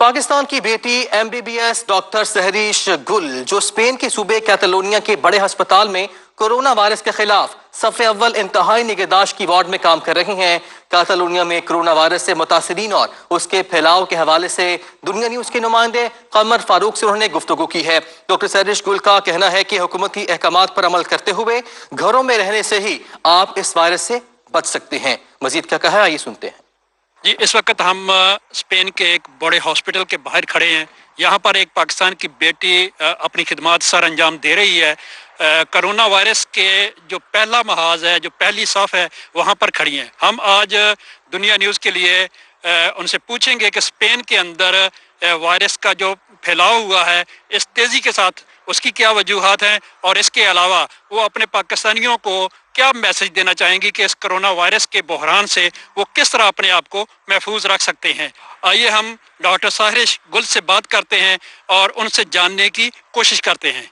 پاکستان کی بیٹی MBBS doctor سہریش گل جو اسپین کے صوبے کیٹالونیا کے بڑے ہسپتال میں کورونا وائرس کے خلاف صف اول انتہائی نگہداشت کی وارڈ میں کام کر رہی ہیں۔ کیٹالونیا میں کورونا وائرس سے متاثرین اور اس کے پھیلاؤ کے حوالے سے دنیا نیوز کے نمائندے قمر فاروق سے انہوں نے گفتگو کی ہے۔ ڈاکٹر سہریش گل کا کہنا ہے کہ حکومتی احکامات پر عمل کرتے ہوئے گھروں میں رہنے سے ہی آپ اس وائرس سے بچ سکتے ہیں۔ مزید کیا کہا ہے آئیے سنتے ہیں۔ جی، اس وقت ہم اسپین کے ایک بڑے ہاسپٹل کے باہر کھڑے ہیں۔ یہاں پر ایک پاکستان کی بیٹی اپنی خدمات سر انجام دے رہی ہے۔ کرونا وائرس کے جو پہلا محاذ ہے، جو پہلی صف ہے، وہاں پر کھڑی ہیں۔ ہم آج دنیا نیوز کے لیے ان سے پوچھیں گے کہ اسپین کے اندر وائرس کا جو پھیلاؤ ہوا ہے اس تیزی کے ساتھ اس کی کیا وجوہات ہیں، اور اس کے علاوہ وہ اپنے پاکستانیوں کو کیا میسج دینا چاہیں گی کہ اس کرونا وائرس کے بحران سے وہ کس طرح اپنے آپ کو محفوظ رکھ سکتے ہیں۔ آئیے ہم ڈاکٹر سہریش گل سے بات کرتے ہیں اور ان سے جاننے کی کوشش کرتے ہیں۔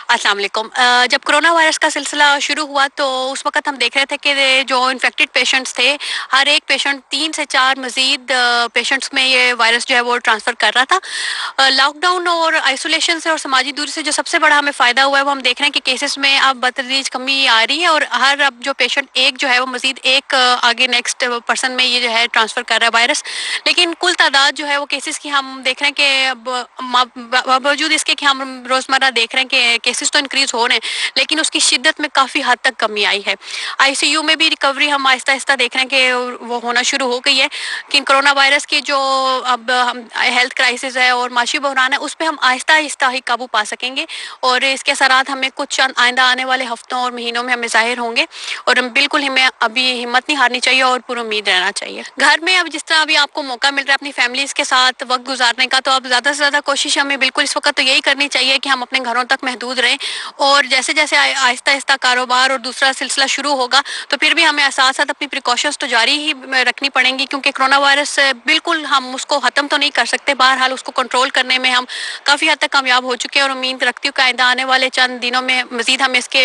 السلام علیکم۔ جب کرونا وائرس کا سلسلہ شروع ہوا تو اس وقت ہم دیکھ رہے تھے کہ جو انفیکٹڈ پیشنٹس تھے، ہر ایک پیشنٹ 3 سے 4 مزید پیشنٹس میں یہ وائرس جو ہے وہ ٹرانسفر کر رہا تھا۔ لاک ڈاؤن اور آئسولیشن سے اور سماجی دوری سے جو سب سے بڑا ہمیں فائدہ ہوا ہے وہ ہم دیکھ رہے ہیں کہ کیسز میں اب بتدریج کمی آ رہی ہے، اور ہر اب جو پیشنٹ ایک جو ہے وہ مزید ایک آگے نیکسٹ پرسن میں یہ جو ہے ٹرانسفر کر رہا ہے وائرس۔ لیکن کل تعداد جو ہے وہ کیسز کی ہم دیکھ رہے ہیں کہ اب باوجود اس کے کہ ہم روزمرہ دیکھ رہے ہیں کہ کیسز تو انکریز ہو رہے ہیں، لیکن اس کی شدت میں کافی حد تک کمی آئی ہے۔ ICU میں بھی ریکوری ہم آہستہ آہستہ دیکھ رہے ہیں کہ وہ ہونا شروع ہو گئی ہے، کہ کرونا وائرس کی جو اب ہیلتھ کرائسس ہے اور معاشی بحران ہے اس پہ ہم آہستہ آہستہ ہی قابو پا سکیں گے، اور اس کے اثرات ہمیں کچھ آئندہ آنے والے ہفتوں اور مہینوں میں ہمیں ظاہر ہوں گے، اور بالکل ہمیں ابھی ہمت نہیں ہارنی چاہیے اور پر امید رہنا چاہیے۔ گھر میں اب جس طرح ابھی آپ کو موقع مل رہا ہے اپنی فیملیز کے ساتھ وقت گزارنے کا، تو اب زیادہ سے زیادہ کوشش ہمیں بالکل اس وقت تو یہی کرنی چاہیے کہ ہم اپنے گھروں تک محدود رہیں، اور جیسے جیسے آہستہ آہستہ کاروبار اور دوسرا سلسلہ شروع ہوگا تو پھر بھی ہمیں ساتھ ساتھ اپنی پریکاشنز تو جاری ہی رکھنی پڑیں گی، کیونکہ کرونا وائرس بالکل ہم اس کو ختم تو نہیں کر سکتے، بہرحال اس کو کنٹرول کرنے میں ہم کافی حد تک کامیاب ہو چکے ہیں، اور امید رکھتی ہوں کہ آئندہ آنے والے چند دنوں میں مزید ہمیں اس کے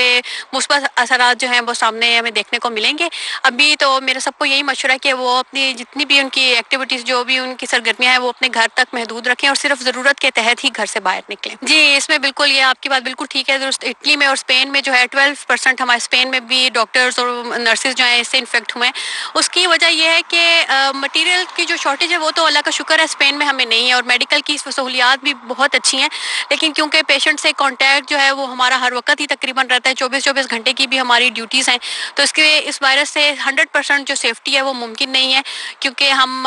مثبت اثرات جو ہیں وہ سامنے ہمیں دیکھنے کو ملیں گے۔ ابھی تو میرا سب کو یہی مشورہ ہے کہ وہ اپنی جتنی بھی ان کی ایکٹیویٹیز، جو بھی ان کی سرگرمیاں ہیں، وہ اپنے گھر تک محدود رکھیں اور صرف ضرورت کے تحت ہی گھر سے باہر نکلیں۔ جی، اس میں بالکل یہ آپ کی بات بالکل ٹھیک ہے۔ درست، اٹلی میں اور اسپین میں جو ہے 12% ہمارے اسپین میں بھی ڈاکٹرز اور نرسز جو ہیں اس سے انفیکٹ ہوئے ہیں۔ اس کی وجہ یہ ہے کہ مٹیریل کی جو شارٹیج ہے وہ تو اللہ کا شکر ہے اسپین میں ہمیں نہیں ہے، اور میڈیکل کی سہولیات بھی بہت اچھی ہیں، لیکن کیونکہ پیشنٹ سے کانٹیکٹ جو ہے وہ ہمارا ہر وقت ہی تقریباً رہتا ہے، 24 گھنٹے کی بھی ہماری ڈیوٹیز ہیں، تو اس وائرس سے 100% جو سیفٹی ہے وہ ممکن نہیں ہے، کیونکہ ہم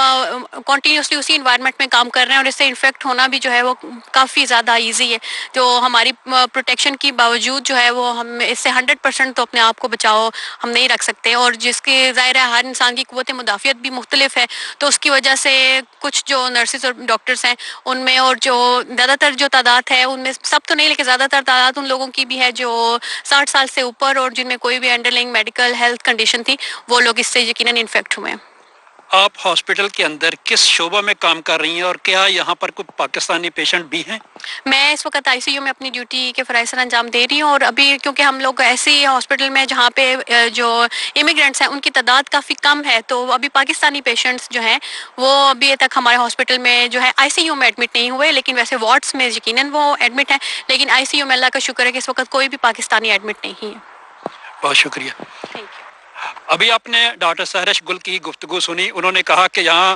کنٹینیوسلی اسی انوائرمنٹ میں کام کر رہے ہیں، اور اس سے انفیکٹ ہونا بھی جو ہے وہ کافی زیادہ ایزی ہے۔ جو ہماری پروٹیکشن کی باوجود جو ہے وہ ہم اس سے 100% تو اپنے آپ کو بچاؤ ہم نہیں رکھ سکتے، اور جس کی ظاہر ہے ہر انسان کی قوت مدافعت بھی مختلف ہے، تو اس کی وجہ سے کچھ جو نرسز اور ڈاکٹرز ہیں ان میں، اور جو زیادہ تر جو تعداد ہے ان میں، سب تو نہیں لیکن زیادہ تر تعداد ان لوگوں کی بھی ہے جو 60 سال سے اوپر اور جن میں کوئی بھی انڈرلائنگ میڈیکل ہیلتھ کنڈیشن تھی، وہ لوگ اس سے یقیناً انفیکٹ ہوئے ہیں۔ آپ ہاسپٹل کے اندر کس شعبہ میں کام کر رہی ہیں، اور کیا یہاں پر کوئی پاکستانی پیشنٹ بھی ہیں؟ میں اس وقت ICU میں اپنی ڈیوٹی کے فرائض سر انجام دے رہی ہوں، اور ابھی کیونکہ ہم لوگ ایسی ہاسپٹل میں جہاں پہ جو امیگرینٹس ہیں ان کی تعداد کافی کم ہے، تو ابھی پاکستانی پیشنٹس جو ہیں وہ ابھی تک ہمارے ہاسپٹل میں جو ہے ICU میں ایڈمٹ نہیں ہوئے، لیکن ویسے وارڈس میں یقیناً وہ ایڈمٹ ہیں، لیکن ICU میں اللہ کا شکر ہے کہ اس وقت کوئی بھی پاکستانی ایڈمٹ نہیں ہے۔ بہت شکریہ۔ Thank you. ابھی آپ نے ڈاکٹر سہریش گل کی گفتگو سنی، انہوں نے کہا کہ یہاں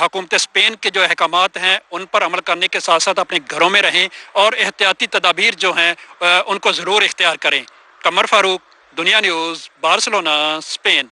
حکومت اسپین کے جو احکامات ہیں ان پر عمل کرنے کے ساتھ ساتھ اپنے گھروں میں رہیں، اور احتیاطی تدابیر جو ہیں ان کو ضرور اختیار کریں۔ قمر فاروق، دنیا نیوز، بارسلونا، اسپین۔